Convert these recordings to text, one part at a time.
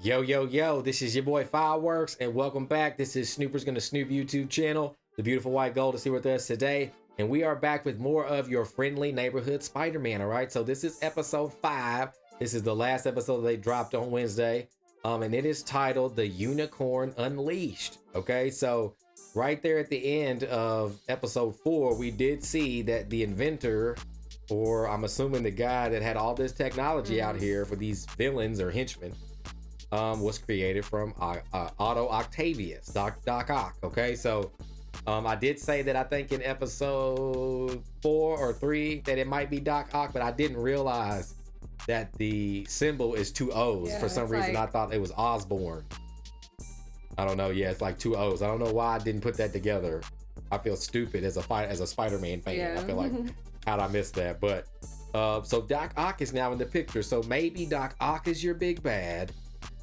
Yo, yo, yo, this is your boy Fireworks, and welcome back. This is Snoopers Gonna Snoop YouTube channel, the beautiful white gold to see with us today. And we are back with more of your friendly neighborhood Spider-Man, all right? So this is episode 5. This is the last episode they dropped on Wednesday. And it is titled The Unicorn Unleashed, okay? So right there at the end of episode 4, we did see that the inventor, or I'm assuming the guy that had all this technology out here for these villains or henchmen, was created from OTTO OCTAVIUS, Doc Ock. Okay, so I did say that I think in episode 4 or 3 that it might be Doc Ock, but I didn't realize that the symbol is 2 O's. For some reason, I thought it was Osborn. I don't know. Yeah, it's like 2 O's. I don't know why I didn't put that together. I feel stupid as a Spider-Man fan. Yeah. I feel like how'd I miss that? But so Doc Ock is now in the picture. So maybe Doc Ock is your big bad.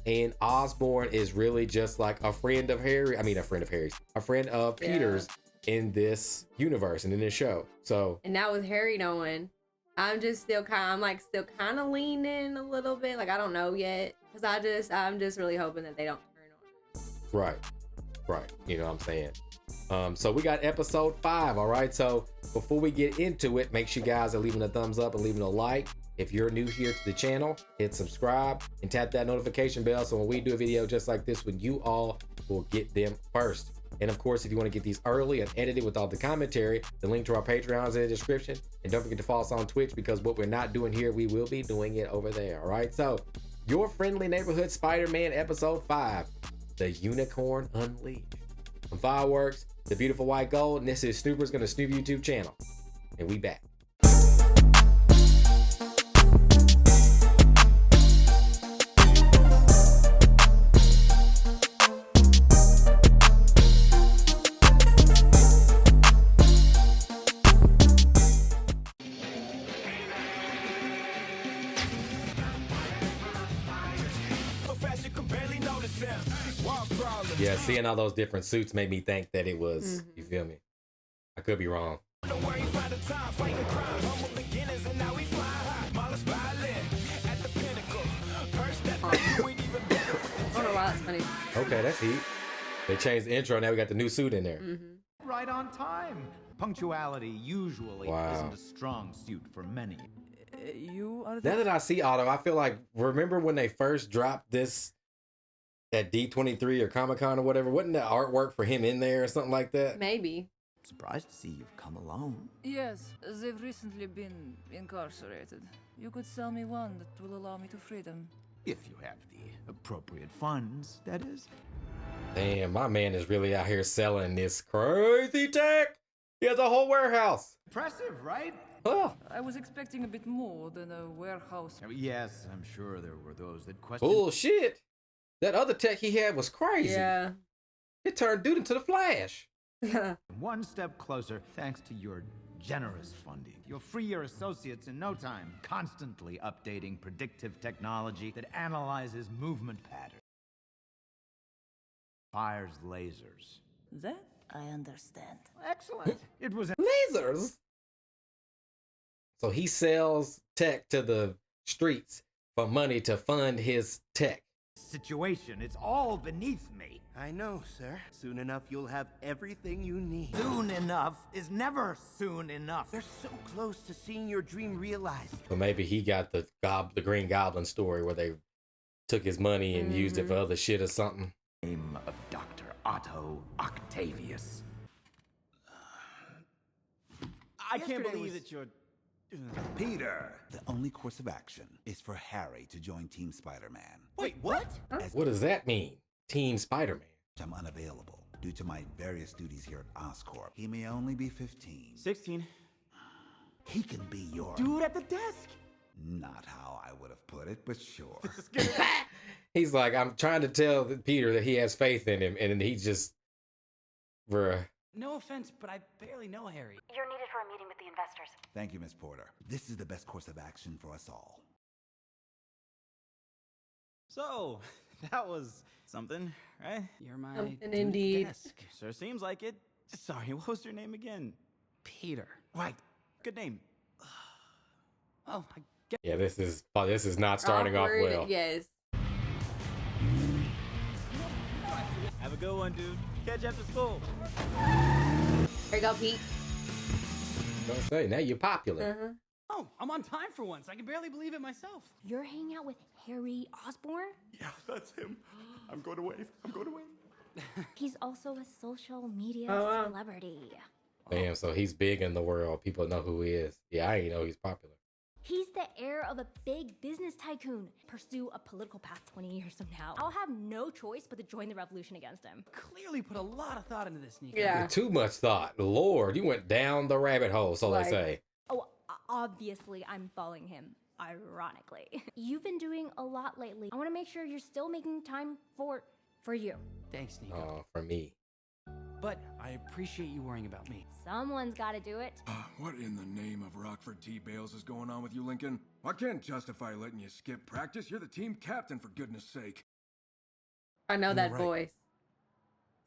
And Osborn is really just like a friend of Harry. I mean, a friend of Harry's, a friend of Peter's in this universe and in this show. So, and now with Harry knowing, I'm still kind of leaning a little bit. Like, I don't know yet, because I'm just really hoping that they don't turn on. Right. You know what I'm saying? So we got episode 5. All right. So before we get into it, make sure you guys are leaving a thumbs up and leaving a like. If you're new here to the channel, hit subscribe and tap that notification bell so when we do a video just like this one, you all will get them first. And of course, if you want to get these early and edited with all the commentary, the link to our Patreon is in the description. And don't forget to follow us on Twitch, because what we're not doing here, we will be doing it over there. All right. So your friendly neighborhood Spider-Man episode 5, The Unicorn Unleashed. I'm Fireworks, the beautiful white gold, and this is Snoopers Gonna Snoop YouTube channel. And we back. Yeah, seeing all those different suits made me think that it was, you feel me? I could be wrong. Oh wow, that's funny. Okay, that's heat. They changed the intro, now we got the new suit in there. Right on time. Punctuality usually isn't a strong suit for many. Now that I see Otto, I feel like, remember when they first dropped this at D23 or Comic-Con or whatever? Wasn't the artwork for him in there or something like that? Maybe. Surprised to see you've come alone. Yes, they've recently been incarcerated. You could sell me one that will allow me to freedom. If you have the appropriate funds, that is. Damn, my man is really out here selling this crazy tech. He has a whole warehouse. Impressive, right? Oh. I was expecting a bit more than a warehouse. Yes, I'm sure there were those that questioned. Bullshit. That other tech he had was crazy. Yeah. It turned dude into the Flash. One step closer, thanks to your generous funding. You'll free your associates in no time, constantly updating predictive technology that analyzes movement patterns. Fires lasers. That I understand. Excellent. It was Lasers. So he sells tech to the streets for money to fund his tech. Situation. It's all beneath me. I know, sir. Soon enough, you'll have everything you need. Soon enough is never soon enough. They're so close to seeing your dream realized. So maybe he got the Green Goblin story where they took his money and used it for other shit or something. Name of Dr. OTTO OCTAVIUS. I can't believe that you're... Peter! The only course of action is for Harry to join Team Spider-Man. Wait, what? What does that mean? Team Spider-Man. I'm unavailable due to my various duties here at Oscorp. He may only be 15. 16. He can be your... Dude at the desk! Not how I would have put it, but sure. He's like, I'm trying to tell Peter that he has faith in him, and he just... Bruh. No offense, but I barely know Harry. You're needed for a meeting with the investors. Thank you, Miss Porter. This is the best course of action for us all. So, that was something, right? You're my Something indeed. desk. Sure seems like it. Sorry, what was your name again? Peter. Right. Good name. Oh, I guess. Yeah, this is not starting off Awkward, well. Yes. a good one, dude. Catch you after school. There you go, Pete. Don't say now you're popular. Uh-huh. Oh, I'm on time for once. I can barely believe it myself. You're hanging out with Harry Osborn? Yeah, that's him. I'm going to wave. I'm going to wave. He's also a social media Oh, wow. celebrity. Damn, so he's big in the world. People know who he is. Yeah, I didn't know he's popular. He's the heir of a big business tycoon. Pursue a political path 20 years from now. I'll have no choice but to join the revolution against him. Clearly put a lot of thought into this, Nico. Yeah. Too much thought. Lord, you went down the rabbit hole, so Like- they say. Oh, obviously I'm following him, ironically. You've been doing a lot lately. I want to make sure you're still making time for you. Thanks, Nico. Oh, for me. But I appreciate you worrying about me. Someone's got to do it. What in the name of Rockford T. Bales is going on with you, Lincoln? I can't justify letting you skip practice. You're the team captain, for goodness sake. I know that right. voice.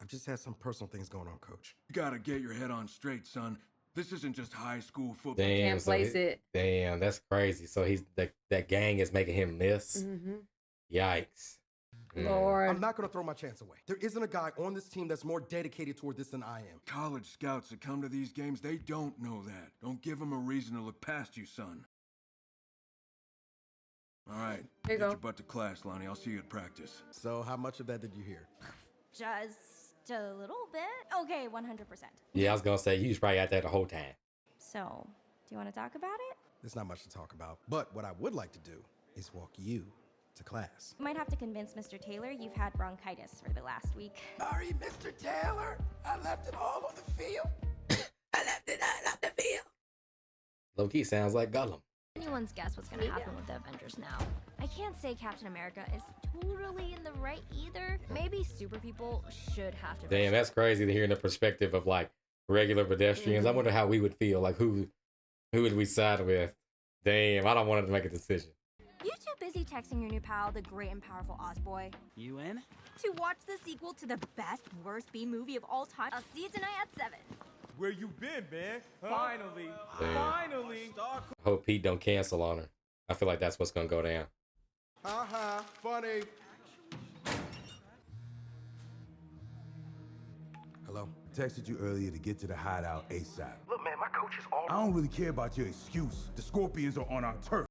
I've just had some personal things going on, Coach. You gotta get your head on straight, son. This isn't just high school football. Damn, Can't so place he- it. Damn, that's crazy. So he's that gang is making him miss. Mm-hmm. Yikes. Lord. I'm not going to throw my chance away. There isn't a guy on this team that's more dedicated toward this than I am. College scouts that come to these games, they don't know that. Don't give them a reason to look past you, son. All right, There you get go. your butt to class, Lonnie. I'll see you at practice. So how much of that did you hear? Just a little bit? Okay, 100%. Yeah, I was gonna say you was probably out there the whole time. So, do you want to talk about it? There's not much to talk about. But what I would like to do is walk you to class. You might have to convince Mr. Taylor you've had bronchitis for the last week. Sorry, Mr. Taylor. I left it all on the field. I left it all on the field. Low key sounds like Gollum. Anyone's guess what's gonna happen with the Avengers now. I can't say Captain America is totally in the right either. Maybe super people should have to. Damn, that's crazy to hear in the perspective of like regular pedestrians. I wonder how we would feel. Like who would we side with? Damn, I don't want to make a decision. You too busy texting your new pal, the great and powerful Ozboy, You in? to watch the sequel to the best worst B movie of all time. I'll see you tonight at 7. Where you been, man? Finally. Damn. Finally. Hope Pete don't cancel on her. I feel like that's what's gonna go down. Haha, funny. Hello? Texted you earlier to get to the hideout ASAP. Look, man, my coach is all I don't really care about your excuse. The Scorpions are on our turf.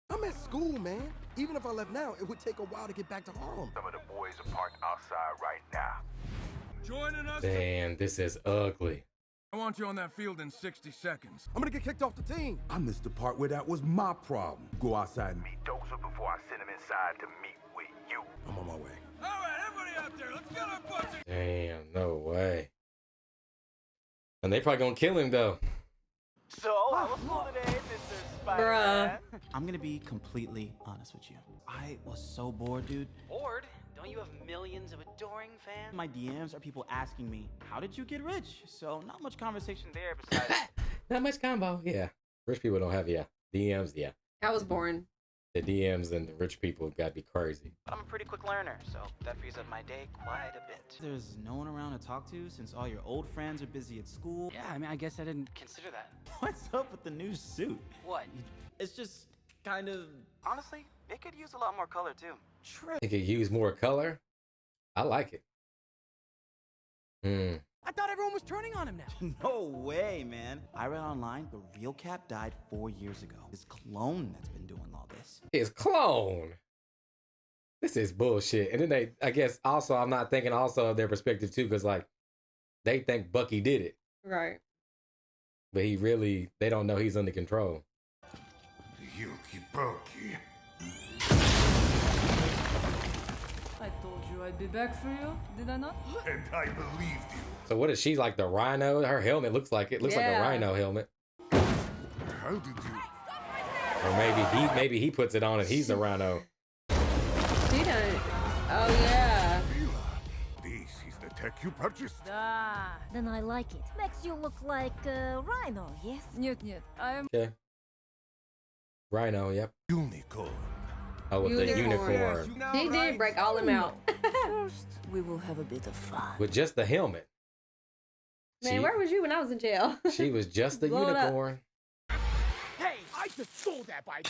I'm at school, man. Even if I left now, it would take a while to get back to Harlem. Some of the boys are parked outside right now. Joining us. Damn, this is ugly. I want you on that field in 60 seconds. I'm gonna get kicked off the team. I missed the part where that was my problem. Go outside and Meet Dozer before I send him inside to meet with you. I'm on my way. All right, everybody out there, let's get our butts in. Damn, no way. And they probably gonna kill him though. So, how was school today, Mr. Bruh. I'm gonna be completely honest with you. I was so bored, dude. Bored? Don't you have millions of adoring fans? My DMs are people asking me, how did you get rich? So, not much conversation there besides... Not much combo. Yeah. Rich people don't have, DMs, yeah. I was born. The DMs and the rich people gotta be crazy. I'm a pretty quick learner, so that frees up my day quite a bit. There's no one around to talk to since all your old friends are busy at school. Yeah, I mean, I guess I didn't... Consider that. What's up with the new suit? What? It's just kind of... Honestly, it could use a lot more color too. True. It could use more color. I like it. I thought everyone was turning on him now. No way, man. I read online the real Cap died 4 years ago. His clone that's been doing all this. His clone. This is bullshit. And then I guess also, I'm not thinking also of their perspective too, because like they think Bucky did it, Right. but they don't know he's under control. Yuki Bucky. I told you I'd be back for you, did I not? And I believed you. So what is she, like the rhino? Her helmet looks like like a Yeah. rhino helmet. How did you... Or maybe he puts it on and he's a rhino. She done. Oh yeah. This is the tech you purchased. Ah, Then I like it. Makes you look like a rhino, yes? нет, I am... Okay. Rhino, yep. Unicorn. Oh, with the Unicorn. unicorn. She did break all them out. First, we will have a bit of fun. With just the helmet. Man, where was you when I was in jail? She was just the Blow it up. unicorn. Hey, I I just stole that bike.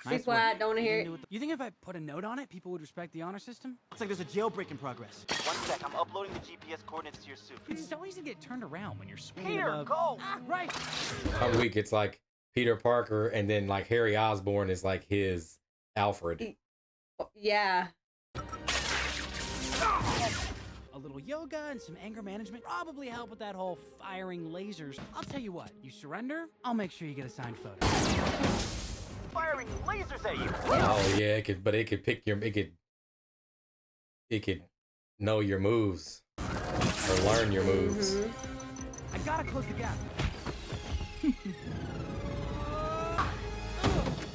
Be quiet, don't want to hear it. You think if I put a note on it, people would respect the honor system? Looks like there's a jailbreak in progress. One sec, I'm uploading the GPS coordinates to your suit. It's so easy to get turned around when you're swinging Peter, above. go! Ah, right. Every week it's like Peter Parker, and then like Harry Osborn is like his Alfred. Yeah. A little yoga and some anger management probably help with that whole firing lasers. I'll tell you what, you surrender, I'll make sure you get a signed photo. Firing lasers at you! Oh yeah, it could pick your, it could know your moves or learn your moves. I gotta close the gap.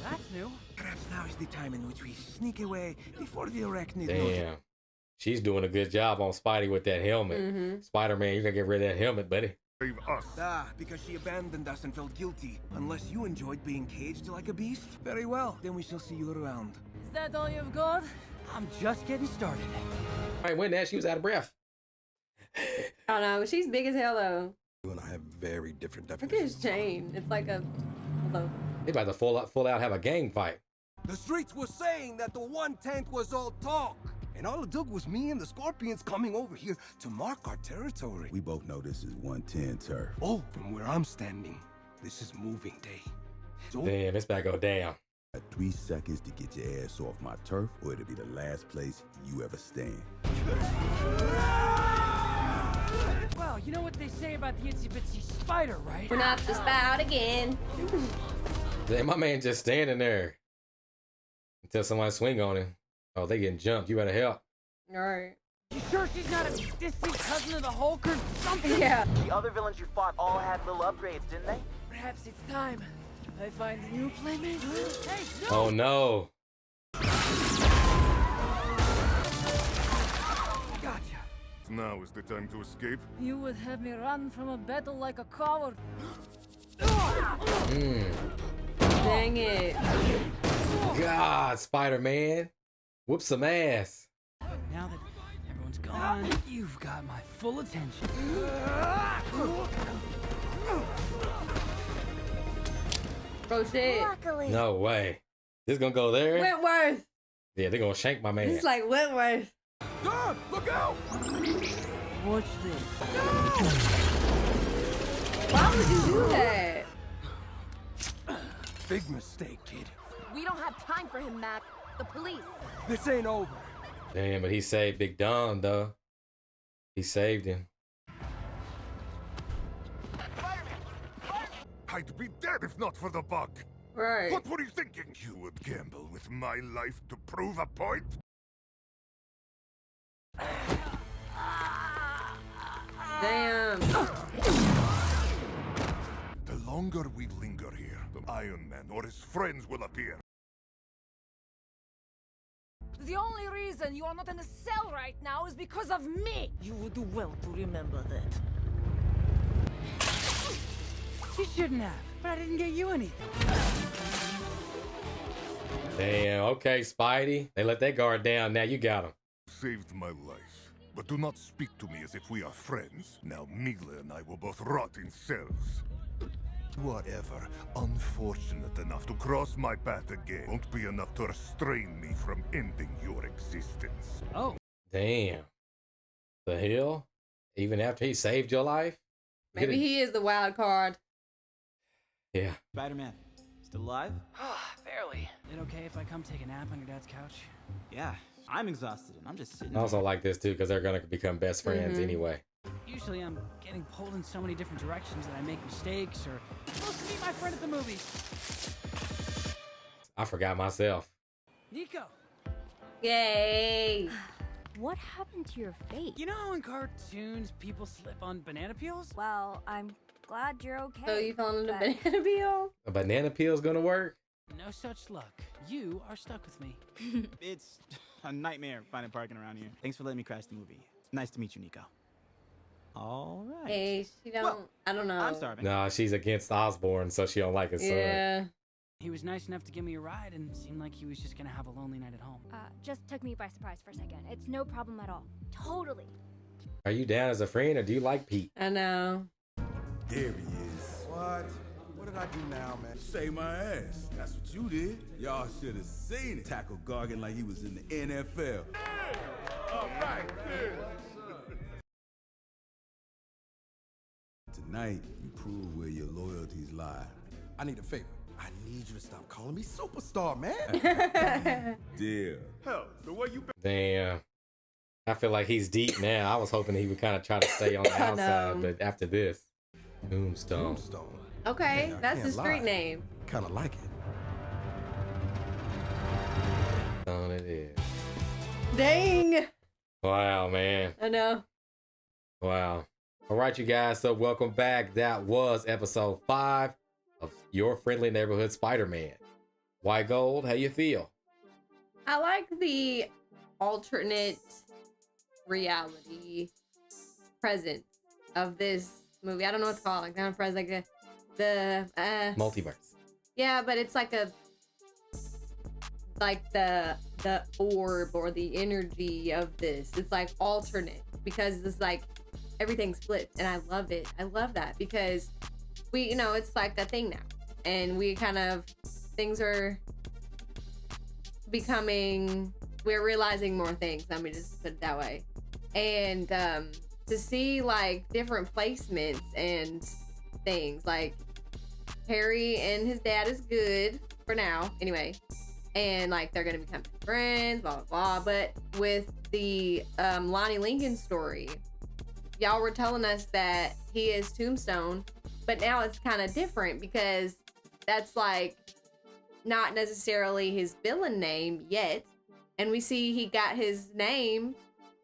That's new. Perhaps now is the time in which we sneak away before the arachnid. Damn. She's doing a good job on Spidey with that helmet. Spider-Man, you gotta get rid of that helmet, buddy. Save us. Ah, because she abandoned us and felt guilty. Unless you enjoyed being caged like a beast. Very well, then we shall see you around. Is that all you've got? I'm just getting started. Right when that, she was out of breath. I don't know. She's big as hell though. You and I have very different Look at definitions. his chain. It's like a. Hello. They about to full out have a gang fight. The streets were saying that the 1/10 was all talk. And all it took was me and the Scorpions coming over here to mark our territory. We both know this is 110 turf. Oh, from where I'm standing, this is moving day. So Damn, it's about to go down. 3 seconds to get your ass off my turf, or it'll be the last place you ever stand. Well, you know what they say about the itsy bitsy spider, right? We're not the spout again. Damn, my man just standing there until somebody swing on him. Oh, they getting jumped. You better help. All right. You sure she's not a distant cousin of the Hulk or something? Yeah. The other villains you fought all had little upgrades, didn't they? Perhaps it's time I find a new playmate. Hey, no! Oh no. Gotcha. Now is the time to escape. You would have me run from a battle like a coward. Dang it. God, Spider-Man. Whoop some ass. Now that everyone's gone, you've got my full attention. Oh shit. No way. This gonna go there? Wentworth. Yeah, they're gonna shank my man. It's like Wentworth. Dad, look out! Watch this. Why would you do that? Big mistake, kid. We don't have time for him, Mac. The police. This ain't over. Damn, but he saved Big Don, though. He saved him. I'd be dead if not for the bug. Right. What were you thinking? You would gamble with my life to prove a point? Damn. The longer we linger here, the Iron Man or his friends will appear. The only reason you are not in a cell right now is because of me. You would do well to remember that. You shouldn't have, but I didn't get you anything. Damn, okay, Spidey. They let that guard down. Now you got him. Saved my life. But do not speak to me as if we are friends. Now Mila and I will both rot in cells. Whatever, unfortunate enough to cross my path again won't be enough to restrain me from ending your existence. Oh. Damn. The hell? Even after he saved your life? Maybe he is the wild card. Yeah. Spider-Man, still alive? Barely. Is it okay if I come take a nap on your dad's couch? Yeah, I'm exhausted and I'm just sitting I also here. like this too, because they're gonna become best friends anyway. Usually I'm getting pulled in so many different directions that I make mistakes or supposed to meet my friend at the movies. I forgot myself. Nico! Yay. What happened to your face? You know how in cartoons people slip on banana peels? Well, I'm glad you're okay. So you fell into but- banana peel? A banana peel's gonna work? No such luck. You are stuck with me. It's a nightmare finding parking around here. Thanks for letting me crash the movie. It's nice to meet you, Nico. All right. Hey, she don't. Well, I don't know. I'm starving. Nah, she's against Osborn, so she don't like his son. Yeah. He was nice enough to give me a ride and seemed like he was just gonna have a lonely night at home. Just took me by surprise for a second. It's no problem at all. Totally. Are you down as a friend, or do you like Pete? I know. There he is. What? What did did I do now, man? Say my ass. That's what you did. Y'all should have seen it. Tackle Gargan like he was in the NFL. All right, Tonight, you prove where your loyalties lie. I need a favor. I need you to stop calling me superstar, man. Deal. Hell, the way you Damn. I feel like he's deep now. I was hoping he would kind of try to stay on the I outside, know. but after this, Tombstone. Okay, Man, I that's can't his street lie. name. Kind of like it. Tombstone it is. Dang. Wow, man. I know. Wow. All right, you guys. So welcome back. That was episode 5 of Your Friendly Neighborhood Spider-Man. White Gold, how you feel? I like the alternate reality presence of this movie. I don't know what to call it. Like kind of present, like the Multiverse. yeah, but it's like the orb or the energy of this. It's like alternate because it's like everything's flipped, and I love it. I love that because we, you know, it's like a thing now, and we kind of things are becoming. We're realizing more things. Let me just put it that way. And to see like different placements and things, like Harry and his dad is good for now, anyway. And like they're gonna become friends, blah blah blah. But with the Lonnie Lincoln story, y'all were telling us that he is Tombstone, but now it's kind of different because that's like not necessarily his villain name yet. And we see he got his name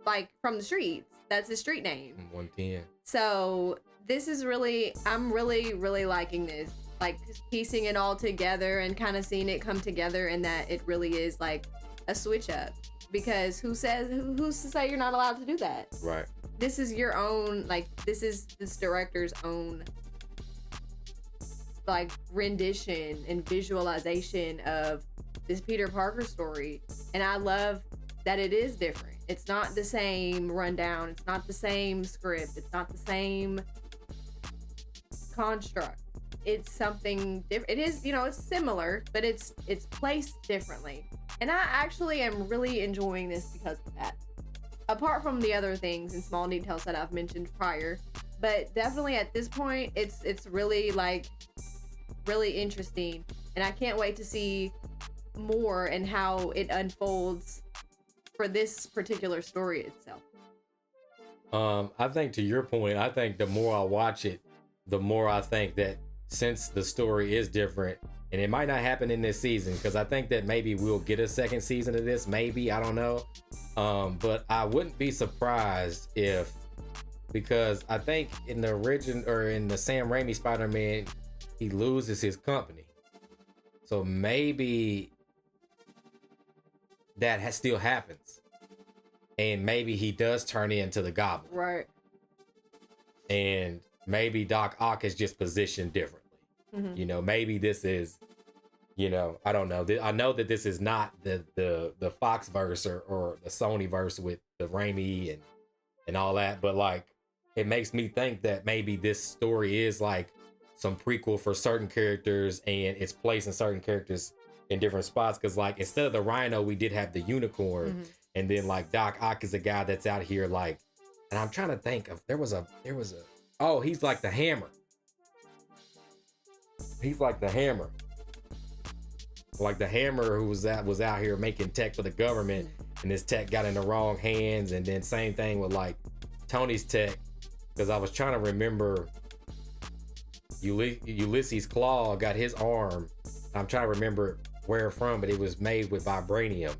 like from the streets. That's his street name. 110. So this is really, I'm really, really liking this. Like piecing it all together and kind of seeing it come together, and that it really is like a switch up. Because who's to say you're not allowed to do that? Right. This is your own, like this is this director's own like rendition and visualization of this Peter Parker story, and I love that it is different. It's not the same rundown, it's not the same script, it's not the same construct. It's something different. It is, you know, it's similar, but it's placed differently, and I actually am really enjoying this because of that, apart from the other things and small details that I've mentioned prior. But definitely at this point it's really like really interesting, and I can't wait to see more and how it unfolds for this particular story itself. I think to your point, I think the more I watch it, the more I think that since the story is different, and it might not happen in this season, because I think that maybe we'll get a second season of this, maybe, I don't know. But I wouldn't be surprised if, because I think in the origin or in the Sam Raimi Spider-Man, he loses his company. So maybe that still happens. And maybe he does turn into the Goblin. Right. And maybe Doc Ock is just positioned differently. Mhm. You know, maybe this is, you know, I don't know. I know that this is not the Fox verse or the Sony verse with the Raimi and all that, but like it makes me think that maybe this story is like some prequel for certain characters, and it's placing certain characters in different spots. Because like instead of the Rhino, we did have the Unicorn, and then like Doc Ock is a guy that's out here like, and I'm trying to think of there was a oh, he's like the Hammer. He's like the Hammer. Like the Hammer who was out here making tech for the government, and this tech got in the wrong hands. And then same thing with like Tony's tech, because I was trying to remember Ulysses Claw got his arm. I'm trying to remember where from, but it was made with vibranium.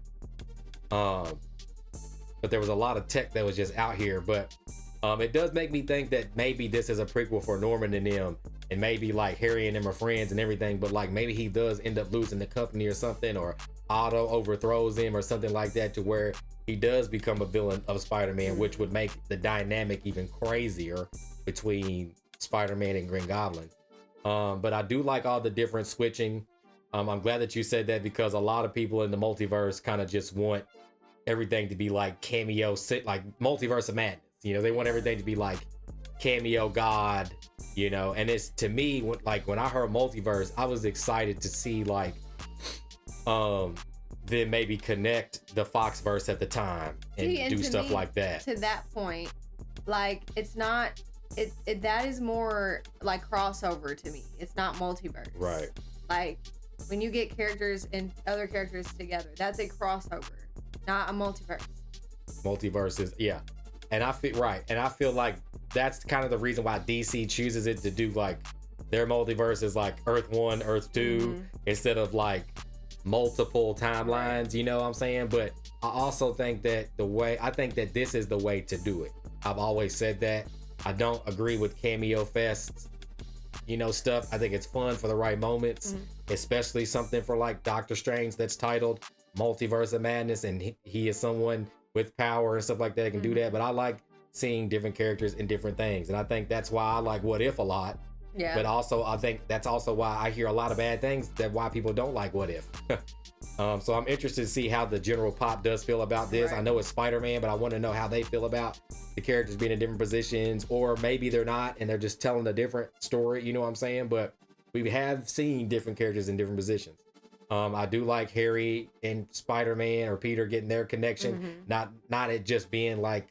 But there was a lot of tech that was just out here. But it does make me think that maybe this is a prequel for Norman and them, and maybe like Harry and them are friends and everything, but like maybe he does end up losing the company or something, or Otto overthrows him or something like that, to where he does become a villain of Spider-Man, which would make the dynamic even crazier between Spider-Man and Green Goblin. But I do like all the different switching. I'm glad that you said that, because a lot of people in the multiverse kind of just want everything to be like cameo, like Multiverse of Madness. You know, they want everything to be like cameo God you know. And it's, to me, like when I heard multiverse, I was excited to see like then maybe connect the Foxverse at the time and do stuff like that. To that point, like it's not that is more like crossover to me. It's not multiverse. Right. Like when you get characters and other characters together, that's a crossover, not a multiverse. Multiverses, yeah. And I feel like that's kind of the reason why DC chooses it to do like their multiverse is like Earth 1, Earth 2 instead of like multiple timelines, you know what I'm saying? But I also think that this is the way to do it. I've always said that. I don't agree with cameo fests, you know, stuff. I think it's fun for the right moments, especially something for like Doctor Strange that's titled Multiverse of Madness, and he is someone with power and stuff like that can do that. But I like seeing different characters in different things, and I think that's why I like What If a lot. Yeah. But also, I think that's also why I hear a lot of bad things, that why people don't like What If. So I'm interested to see how the general pop does feel about this. Right. I know it's Spider-Man, but I want to know how they feel about the characters being in different positions, or maybe they're not and they're just telling a different story, you know what I'm saying? But we have seen different characters in different positions. I do like Harry and Spider-Man or Peter getting their connection, not it just being like,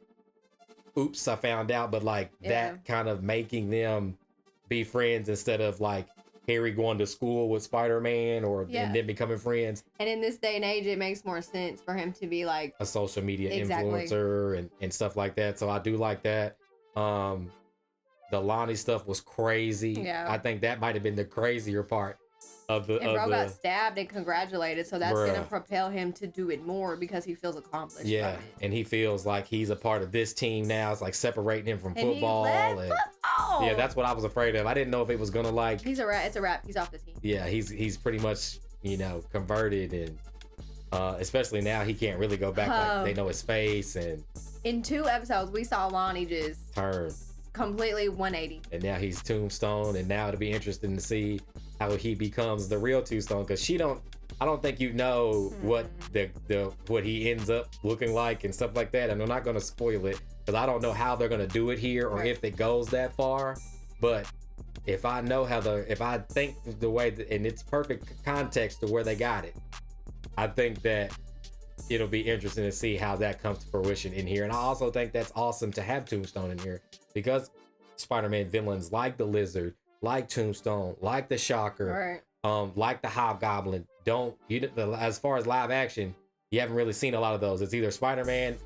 oops, I found out, but like that kind of making them be friends instead of like Harry going to school with Spider-Man and then becoming friends. And in this day and age, it makes more sense for him to be like a social media influencer and stuff like that. So I do like that. The Lonnie stuff was crazy. Yeah. I think that might have been the crazier part of the. And bro got stabbed and congratulated, so that's gonna propel him to do it more because he feels accomplished. Yeah, from it. And he feels like he's a part of this team now. It's like separating him from football. Yeah, that's what I was afraid of. I didn't know if it was gonna like. He's a rat. It's a wrap. He's off the team. Yeah, he's pretty much, you know, converted, and especially now he can't really go back. Like they know his face, and in 2 episodes we saw Lonnie just turn completely 180. And now he's Tombstone, and now it'll be interesting to see how he becomes the real Tombstone, because I don't think you know what what he ends up looking like and stuff like that. And I'm not gonna spoil it because I don't know how they're gonna do it here or if it goes that far. But if I know if I think the way and it's perfect context to where they got it, I think that it'll be interesting to see how that comes to fruition in here. And I also think that's awesome to have Tombstone in here, because Spider-Man villains like the Lizard, like Tombstone, like the Shocker, like the Hobgoblin, as far as live action, you haven't really seen a lot of those. It's either Spider-Man,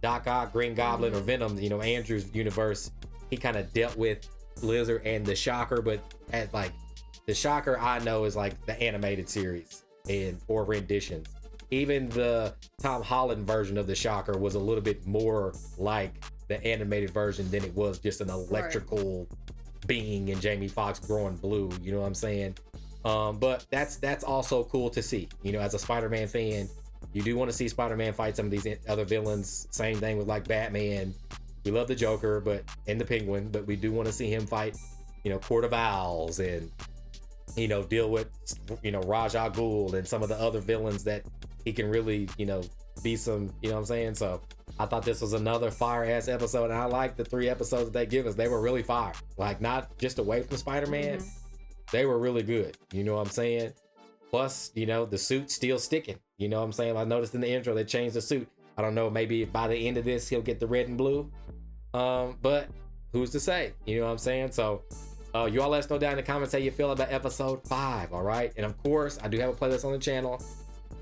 Doc Ock, Green Goblin, or Venom. You know, Andrew's universe, he kind of dealt with Lizard and the Shocker, but at like the Shocker I know is like the animated series or renditions. Even the Tom Holland version of the Shocker was a little bit more like the animated version than it was just an electrical being and Jamie Foxx growing blue, you know what I'm saying? But that's also cool to see. You know, as a Spider-Man fan, you do want to see Spider-Man fight some of these other villains. Same thing with like Batman. We love the Joker and the Penguin, but we do want to see him fight, you know, Court of Owls and, you know, deal with, you know, Ra's al Ghul and some of the other villains that he can really, you know, be some, you know what I'm saying? So I thought this was another fire ass episode, and I like the 3 episodes that they give us. They were really fire. Like, not just away from Spider-Man. They were really good. You know what I'm saying? Plus, you know, the suit's still sticking. You know what I'm saying? I noticed in the intro they changed the suit. I don't know, maybe by the end of this he'll get the red and blue. But who's to say? You know what I'm saying? So you all let us know down in the comments how you feel about episode 5, all right? And of course, I do have a playlist on the channel.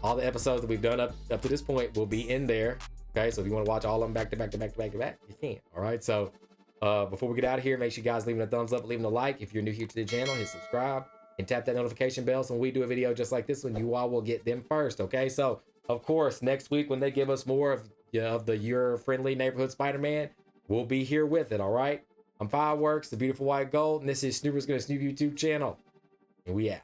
All the episodes that we've done up to this point will be in there. Okay, so if you want to watch all of them back to back, you can. All right, so before we get out of here, make sure you guys leaving a thumbs up, leaving a like. If you're new here to the channel, hit subscribe and tap that notification bell so when we do a video just like this one, you all will get them first. Okay, so of course, next week when they give us more of the Your Friendly Neighborhood Spider-Man, we'll be here with it. All right, I'm Fireworks, the beautiful white gold, and this is Snoopers Gonna Snoop YouTube channel, and we out.